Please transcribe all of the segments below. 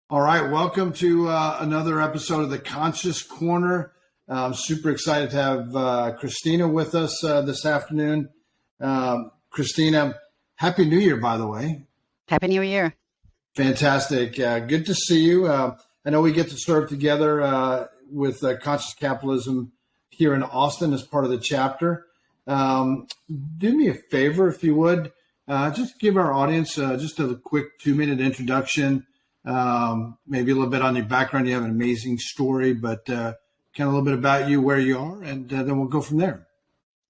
All right, welcome to another episode of the Conscious Corner. I'm super excited to have Cristina with us this afternoon. Cristina, Happy New Year, by the way. Happy New Year. Fantastic. Good to see you. I know we get to serve together with Conscious Capitalism here in Austin as part of the chapter. Do me a favor, if you would. Just give our audience just a quick 2-minute introduction. Maybe a little bit on your background. You have an amazing story, but kind of a little bit about you, where you are, and then we'll go from there.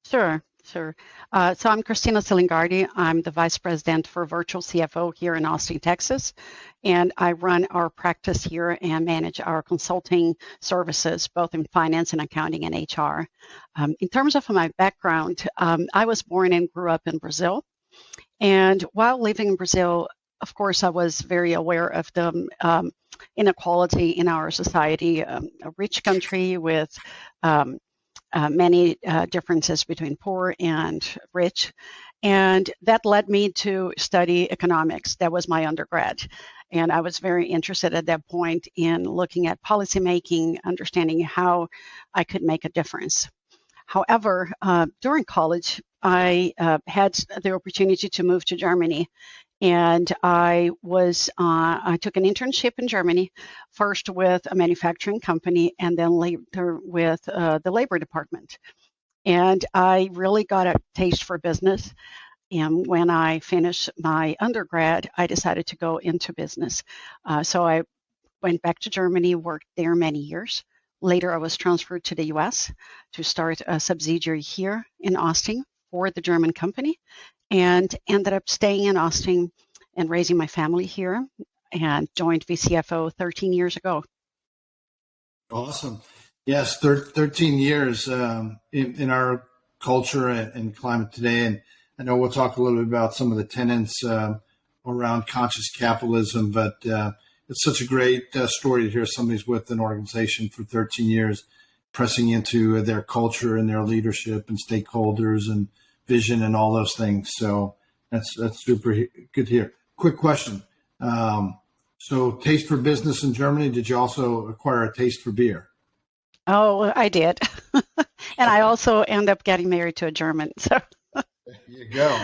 Sure. So I'm Cristina Silingardi. I'm the Vice President for Virtual CFO here in Austin, Texas, and I run our practice here and manage our consulting services, both in finance and accounting and HR. In terms of my background, I was born and grew up in Brazil, and while living in Brazil, of course, I was very aware of the inequality in our society, a rich country with many differences between poor and rich. And that led me to study economics. That was my undergrad. And I was very interested at that point in looking at policymaking, understanding how I could make a difference. However, during college, I had the opportunity to move to Germany. And I took an internship in Germany, first with a manufacturing company and then later with the labor department. And I really got a taste for business. And when I finished my undergrad, I decided to go into business. So I went back to Germany, worked there many years. Later, I was transferred to the US to start a subsidiary here in Austin for the German company, and ended up staying in Austin and raising my family here, and joined vcfo 13 years ago. Awesome. Yes, 13 years in our culture and climate today. And I know we'll talk a little bit about some of the tenets around conscious capitalism, but it's such a great story to hear somebody's with an organization for 13 years, pressing into their culture and their leadership and stakeholders and vision and all those things. So that's super good to hear. Quick question. So taste for business in Germany, did you also acquire a taste for beer? Oh, I did. And I also end up getting married to a German. So there you go.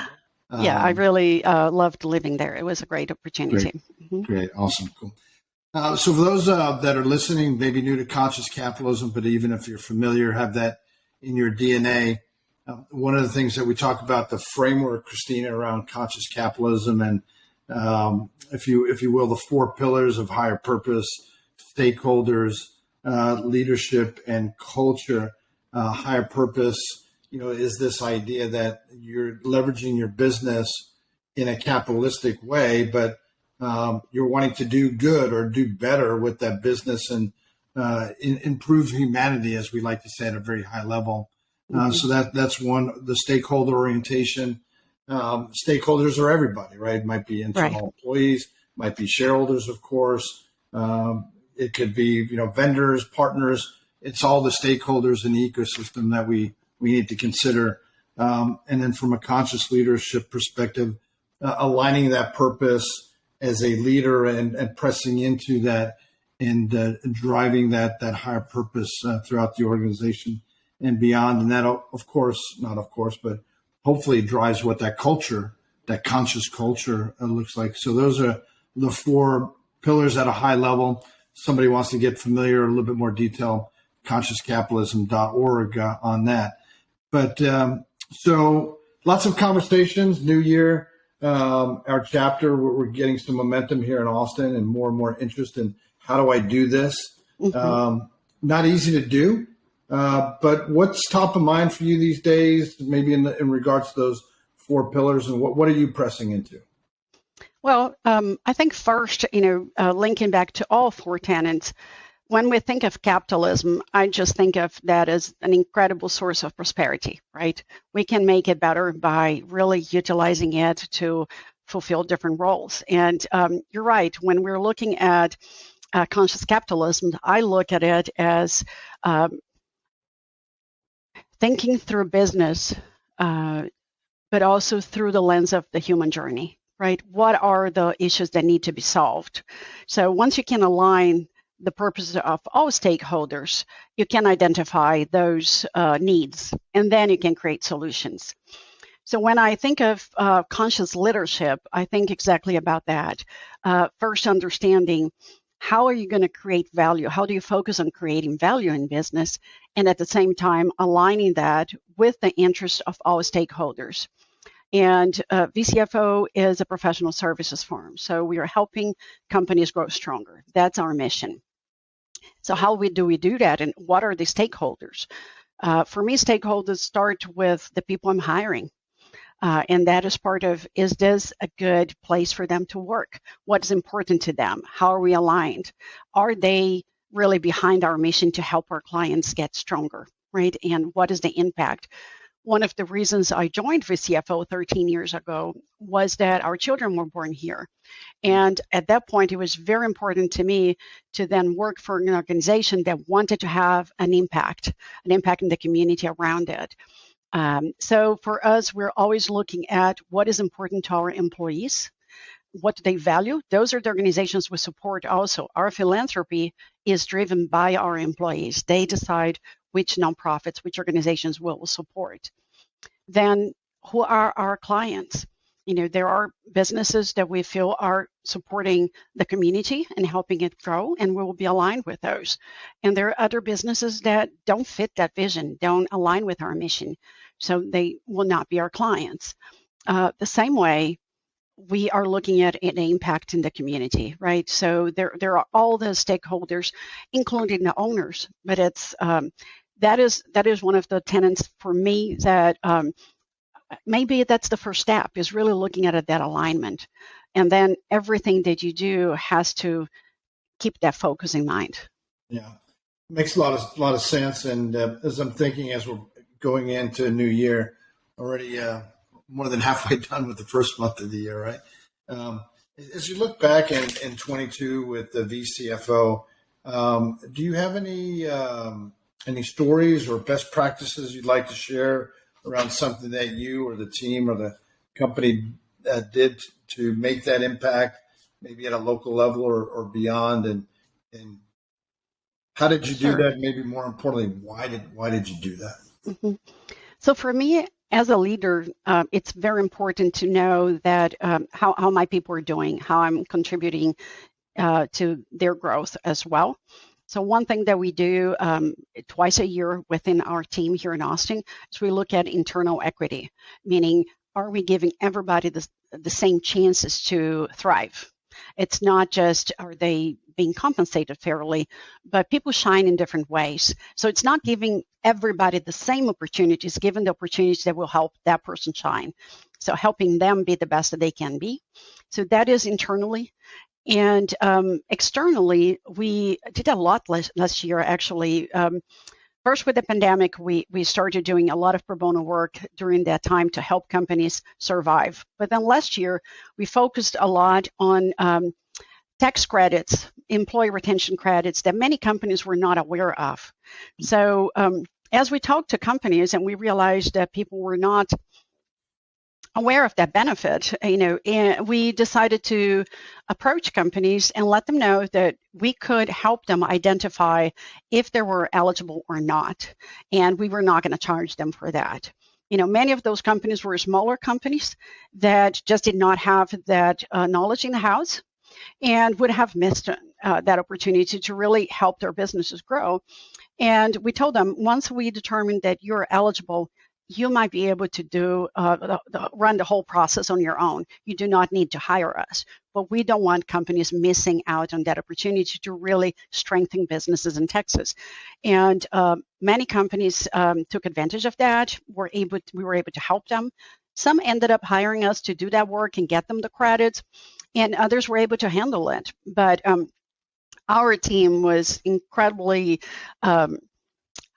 Yeah, I really loved living there. It was a great opportunity. Great. Awesome. Cool. So for those that are listening, maybe new to conscious capitalism, but even if you're familiar, have that in your DNA, one of the things that we talk about, the framework, Cristina, around conscious capitalism, and if you will, the 4 pillars of higher purpose, stakeholders, leadership, and culture. Higher purpose, is this idea that you're leveraging your business in a capitalistic way, but you're wanting to do good or do better with that business and improve humanity, as we like to say, at a very high level. So that's one, the stakeholder orientation. Stakeholders are everybody, right? It might be internal employees, might be shareholders, of course. It could be, vendors, partners. It's all the stakeholders in the ecosystem that we need to consider. And then from a conscious leadership perspective, aligning that purpose as a leader and pressing into that and driving that higher purpose throughout the organization and beyond. And that, but hopefully drives what that culture, that conscious culture looks like. So those are the 4 pillars at a high level. Somebody wants to get familiar, a little bit more detail, consciouscapitalism.org on that. But so lots of conversations, new year, our chapter, we're getting some momentum here in Austin and more interest in how do I do this? Not easy to do. But what's top of mind for you these days, maybe in regards to those 4 pillars, and what are you pressing into? Well, I think first, linking back to all 4 tenets, when we think of capitalism, I just think of that as an incredible source of prosperity, right? We can make it better by really utilizing it to fulfill different roles. And you're right, when we're looking at conscious capitalism, I look at it as thinking through business, but also through the lens of the human journey, right? What are the issues that need to be solved? So once you can align the purposes of all stakeholders, you can identify those needs, and then you can create solutions. So when I think of conscious leadership, I think exactly about that. First, understanding how are you going to create value? How do you focus on creating value in business? And at the same time, aligning that with the interests of all stakeholders. And VCFO is a professional services firm. So we are helping companies grow stronger. That's our mission. So how do we do that? And what are the stakeholders? For me, stakeholders start with the people I'm hiring. And that is part of, is this a good place for them to work? What's important to them? How are we aligned? Are they really behind our mission to help our clients get stronger, right? And what is the impact? One of the reasons I joined VCFO 13 years ago was that our children were born here. And at that point, it was very important to me to then work for an organization that wanted to have an impact in the community around it. So for us, we're always looking at what is important to our employees, what do they value. Those are the organizations we support also. Our philanthropy is driven by our employees. They decide which nonprofits, which organizations we'll support. Then who are our clients? You know, there are businesses that we feel are supporting the community and helping it grow, and we will be aligned with those. And there are other businesses that don't fit that vision, don't align with our mission, so they will not be our clients. The same way, we are looking at an impact in the community, right? So there are all the stakeholders, including the owners, but it's that is one of the tenets for me that maybe that's the first step, is really looking at that alignment. And then everything that you do has to keep that focus in mind. Yeah, makes a lot of sense. And as I'm thinking, as we're going into a new year, already more than halfway done with the first month of the year, right? As you look back in 22 with the VCFO, do you have any stories or best practices you'd like to share around something that you or the team or the company did to make that impact, maybe at a local level or beyond? And how did you do that? Maybe more importantly, why did you do that? Mm-hmm. So for me, as a leader, it's very important to know that how my people are doing, how I'm contributing to their growth as well. So one thing that we do twice a year within our team here in Austin is we look at internal equity, meaning are we giving everybody the same chances to thrive? It's not just are they being compensated fairly, but people shine in different ways. So it's not giving everybody the same opportunities, given the opportunities that will help that person shine. So helping them be the best that they can be. So that is internally. And externally, we did a lot last year, actually. First, with the pandemic, we started doing a lot of pro bono work during that time to help companies survive. But then last year, we focused a lot on tax credits, employee retention credits that many companies were not aware of. So as we talked to companies and we realized that people were not aware of that benefit, and we decided to approach companies and let them know that we could help them identify if they were eligible or not, and we were not going to charge them for that. Many of those companies were smaller companies that just did not have that knowledge in the house and would have missed that opportunity to really help their businesses grow. And we told them, once we determine that you're eligible, you might be able to do run the whole process on your own. You do not need to hire us. But we don't want companies missing out on that opportunity to really strengthen businesses in Texas. And many companies took advantage of that. We were able to help them. Some ended up hiring us to do that work and get them the credits, and others were able to handle it. But our team was incredibly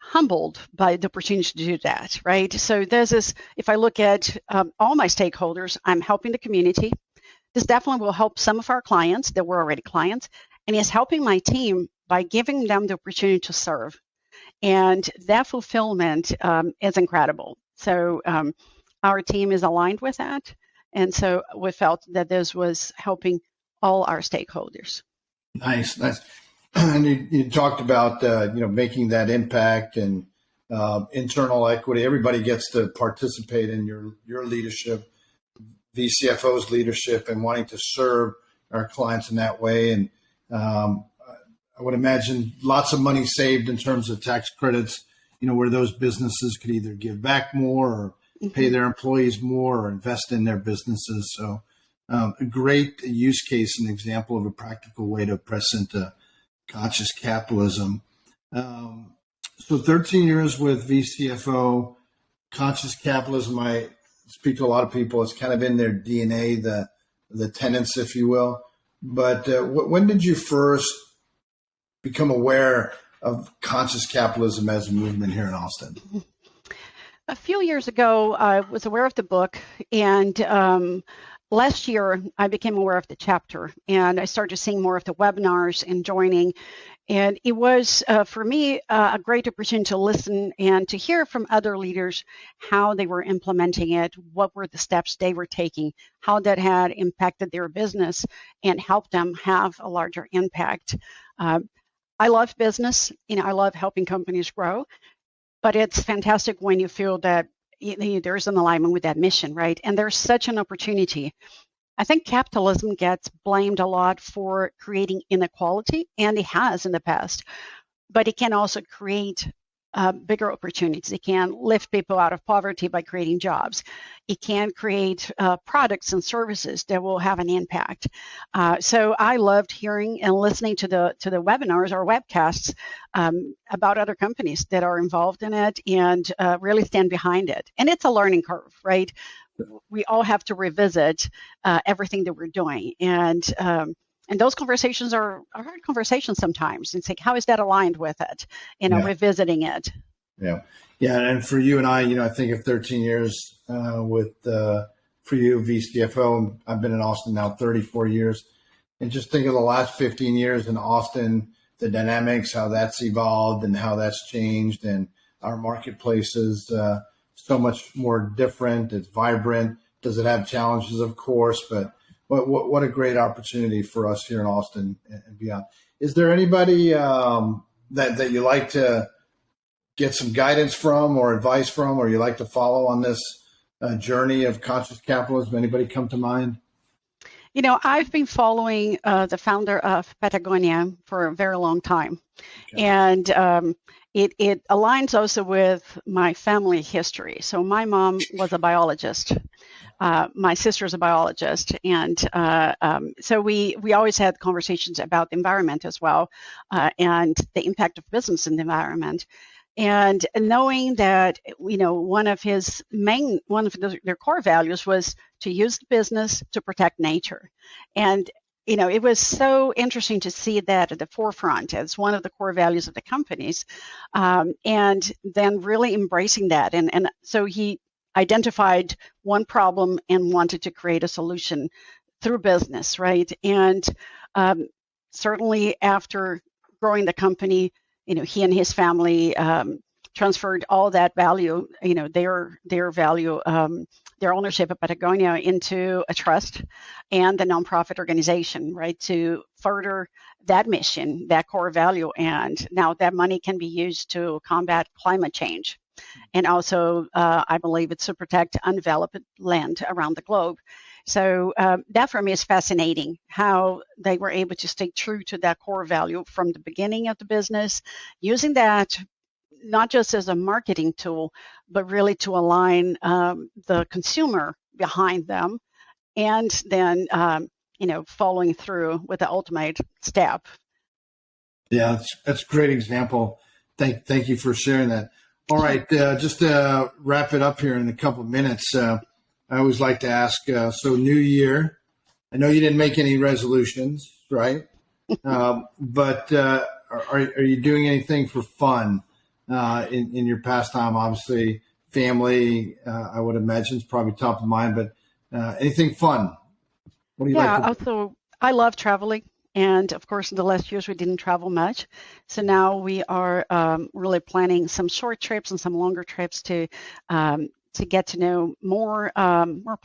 humbled by the opportunity to do that, right? So this is, if I look at all my stakeholders, I'm helping the community. This definitely will help some of our clients that were already clients, and is helping my team by giving them the opportunity to serve. And that fulfillment is incredible. So our team is aligned with that. And so we felt that this was helping all our stakeholders. Nice. And you talked about making that impact and internal equity. Everybody gets to participate in your leadership, VCFO's leadership, and wanting to serve our clients in that way. And I would imagine lots of money saved in terms of tax credits, where those businesses could either give back more or pay their employees more or invest in their businesses. So a great use case and example of a practical way to press into conscious capitalism. So 13 years with vcfo, conscious capitalism, I speak to a lot of people, it's kind of in their DNA, the tenets, if you will. But when did you first become aware of conscious capitalism as a movement here in Austin? A few years ago, I was aware of the book, and last year I became aware of the chapter, and I started seeing more of the webinars and joining. And it was, for me, a great opportunity to listen and to hear from other leaders how they were implementing it, what were the steps they were taking, how that had impacted their business and helped them have a larger impact. I love business, I love helping companies grow, but it's fantastic when you feel that there's an alignment with that mission, right? And there's such an opportunity. I think capitalism gets blamed a lot for creating inequality, and it has in the past, but it can also create bigger opportunities. It can lift people out of poverty by creating jobs. It can create products and services that will have an impact. So I loved hearing and listening to the webinars or webcasts about other companies that are involved in it and really stand behind it. And it's a learning curve, right? We all have to revisit everything that we're doing. And those conversations are hard conversations sometimes. It's like, how is that aligned with it? Revisiting it. Yeah. And for you and I think of 13 years for you, VCFO, I've been in Austin now 34 years. And just think of the last 15 years in Austin, the dynamics, how that's evolved and how that's changed. And our marketplace is so much more different. It's vibrant. Does it have challenges? Of course, but what a great opportunity for us here in Austin and beyond. Is there anybody that you like to get some guidance from or advice from, or you like to follow on this journey of conscious capitalism? Anybody come to mind? I've been following the founder of Patagonia for a very long time. Okay. And it aligns also with my family history. So my mom was a biologist. My sister's a biologist. And so we always had conversations about the environment as well, and the impact of business in the environment. And knowing that, one of their core values was to use the business to protect nature. And it was so interesting to see that at the forefront as one of the core values of the companies, and then really embracing that. And so he identified one problem and wanted to create a solution through business, right? And certainly after growing the company, he and his family transferred all that value, their value, their ownership of Patagonia into a trust and the nonprofit organization, right, to further that mission, that core value. And now that money can be used to combat climate change. And also, I believe it's to protect undeveloped land around the globe. So that for me is fascinating, how they were able to stay true to that core value from the beginning of the business, using that not just as a marketing tool, but really to align the consumer behind them, and then following through with the ultimate step. Yeah, that's a great example. Thank you for sharing that. All right, just to wrap it up here in a couple of minutes, I always like to ask, so new year, I know you didn't make any resolutions, right? But are you doing anything for fun in your pastime? Obviously, family, I would imagine, is probably top of mind, but anything fun? What do you like? Also, I love traveling. And of course, in the last years, we didn't travel much. So now we are really planning some short trips and some longer trips to to get to know more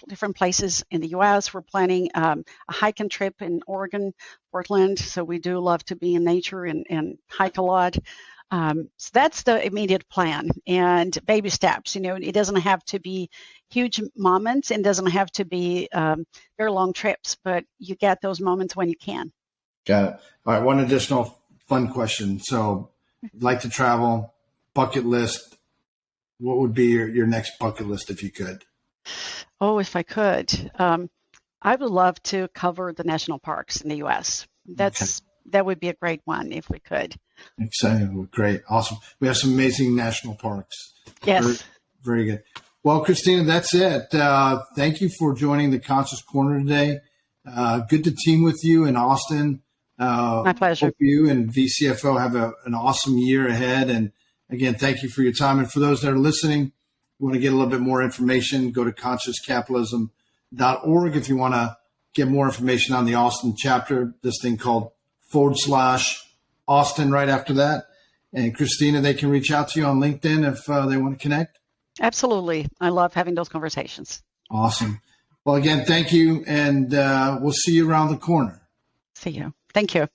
different places in the U.S. We're planning a hiking trip in Oregon, Portland. So we do love to be in nature and hike a lot. So that's the immediate plan, and baby steps. It doesn't have to be huge moments, and doesn't have to be very long trips, but you get those moments when you can. Got it. All right. One additional fun question. So, like to travel, bucket list. What would be your next bucket list if you could? Oh, if I could, I would love to cover the national parks in the U.S. That would be a great one if we could. Exciting. Great. Awesome. We have some amazing national parks. Yes. Very, very good. Well, Cristina, that's it. Thank you for joining the Conscious Corner today. Good to team with you in Austin. My pleasure. Hope you and VCFO have an awesome year ahead. And again, thank you for your time. And for those that are listening, you want to get a little bit more information, go to consciouscapitalism.org. If you want to get more information on the Austin chapter, this thing called /Austin right after that. And Cristina, they can reach out to you on LinkedIn if they want to connect. Absolutely. I love having those conversations. Awesome. Well, again, thank you. And we'll see you around the corner. See you. Thank you.